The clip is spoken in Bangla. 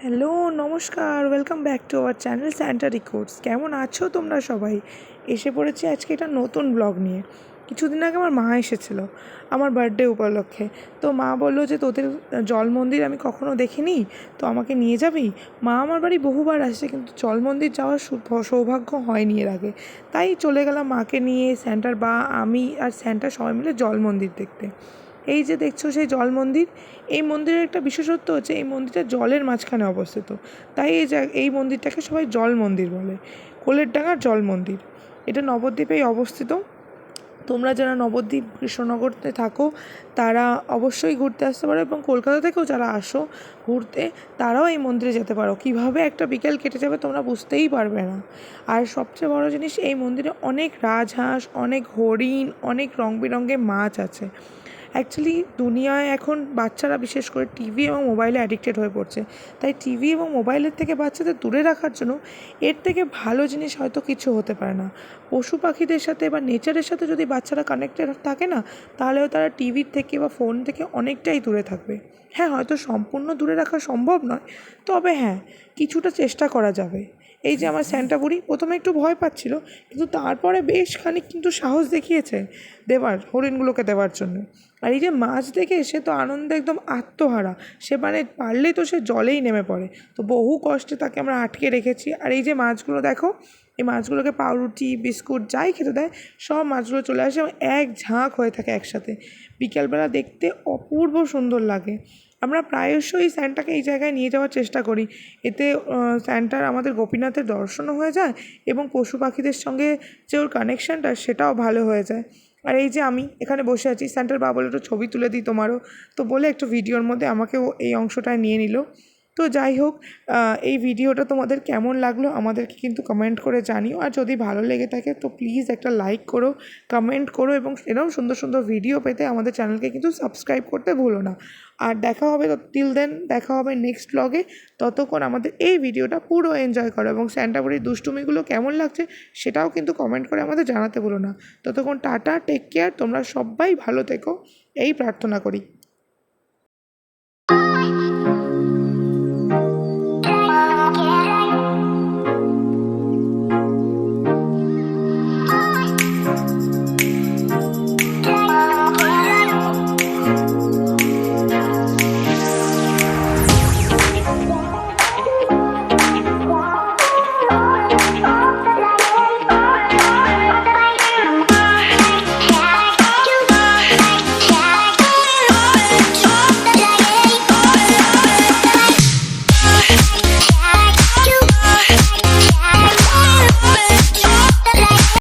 হ্যালো, নমস্কার। Welcome back to our channel Santa records. কেমন আছো তোমরা সবাই? এসে পড়েছি আজকে একটা নতুন ব্লগ নিয়ে। কিছুদিন আগে আমার মা এসেছিলো আমার বার্থডে উপলক্ষে। তো মা বললো যে তোদের জল মন্দির আমি কখনো দেখিনি, তো আমাকে নিয়ে যাবি? মা আমার বাড়ি বহুবার আসছে, কিন্তু জল মন্দির যাওয়ার সৌভাগ্য হয়নি এর আগে। তাই চলে গেলাম মাকে নিয়ে, স্যান্টার বা আমি আর স্যান্টা সবাই মিলে জল মন্দির দেখতে। এই যে দেখছো সেই জল মন্দির, এই মন্দিরের একটা বিশেষত্ব হচ্ছে এই মন্দিরটা জলের মাঝখানে অবস্থিত। তাই এই মন্দিরটাকে সবাই জল মন্দির বলে, কোলের ডাঙার জল মন্দির। এটা নবদ্বীপেই অবস্থিত। তোমরা যারা নবদ্বীপ কৃষ্ণনগরতে থাকো তারা অবশ্যই ঘুরতে আসতে পারো, এবং কলকাতা থেকেও যারা আসো ঘুরতে তারাও এই মন্দিরে যেতে পারো। কীভাবে একটা বিকেল কেটে যাবে তোমরা বুঝতেই পারবে না। আর সবচেয়ে বড় জিনিস, এই মন্দিরে অনেক রাজহাঁস, অনেক হরিণ, অনেক রং বেরঙের মাছ আছে। অ্যাকচুয়ালি দুনিয়ায় এখন বাচ্চারা বিশেষ করে টিভি এবং মোবাইলে অ্যাডিক্টেড হয়ে পড়ছে। তাই টিভি এবং মোবাইলের থেকে বাচ্চাদের দূরে রাখার জন্য এর থেকে ভালো জিনিস হয়তো কিছু হতে পারে না। পশু পাখিদের সাথে বা নেচারের সাথে যদি বাচ্চারা কানেক্টেড থাকে না, তাহলেও তারা টিভির থেকে বা ফোন থেকে অনেকটাই দূরে থাকবে। হ্যাঁ, হয়তো সম্পূর্ণ দূরে রাখা সম্ভব নয়, তবে হ্যাঁ, কিছুটা চেষ্টা করা যাবে। এই যে আমার স্যান্টা বুড়ি প্রথমে একটু ভয় পাচ্ছিল, কিন্তু তারপরে বেশ খানিক কিন্তু সাহস দেখিয়েছে হরিণগুলোকে দেওয়ার জন্য। আর এই যে মাছ দেখে সে তো আনন্দে একদম আত্মহারা। সে মানে পারলেই তো সে জলেই নেমে পড়ে। তো বহু কষ্টে তাকে আমরা আটকে রেখেছি। আর এই যে মাছগুলো দেখো, এই মাছগুলোকে পাউরুটি, বিস্কুট যাই খেতে দেয়, সব মাছগুলো চলে আসে এবং এক ঝাঁক হয়ে থাকে একসাথে। বিকেলবেলা দেখতে অপূর্ব সুন্দর লাগে। আমরা প্রায়শই স্যান্টাকে এই জায়গায় নিয়ে যাওয়ার চেষ্টা করি। এতে স্যান্টার আমাদের গোপীনাথের দর্শনও হয়ে যায়, এবং পশু পাখিদের সঙ্গে যে ওর কানেকশানটা সেটাও ভালো হয়ে যায়। আর এই যে আমি এখানে বসে আছি, স্যান্টার বাবা বলে একটু ছবি তুলে দিই তোমারও, তো বলে একটু ভিডিওর মধ্যে আমাকেও এই অংশটায় নিয়ে নিল। তো যাই হোক, এই ভিডিওটা তোমাদের কেমন লাগলো আমাদেরকে কিন্তু কমেন্ট করে জানিও। আর যদি ভালো লেগে থাকে তো প্লিজ একটা লাইক করো, কমেন্ট করো, এবং এরকম সুন্দর সুন্দর ভিডিও পেতে আমাদের চ্যানেলকে কিন্তু সাবস্ক্রাইব করতে ভুলো না। আর দেখা হবে, টিল দেন দেখা হবে নেক্সট ব্লগে। ততক্ষণ আমাদের এই ভিডিওটা পুরো এনজয় করো, এবং স্যান্টাবুড়ির দুষ্টুমিগুলো কেমন লাগছে সেটাও কিন্তু কমেন্ট করে আমাদের জানাতে ভুলো না। ততক্ষণ টাটা, টেক কেয়ার, তোমরা সবাই ভালো থেকো এই প্রার্থনা করি।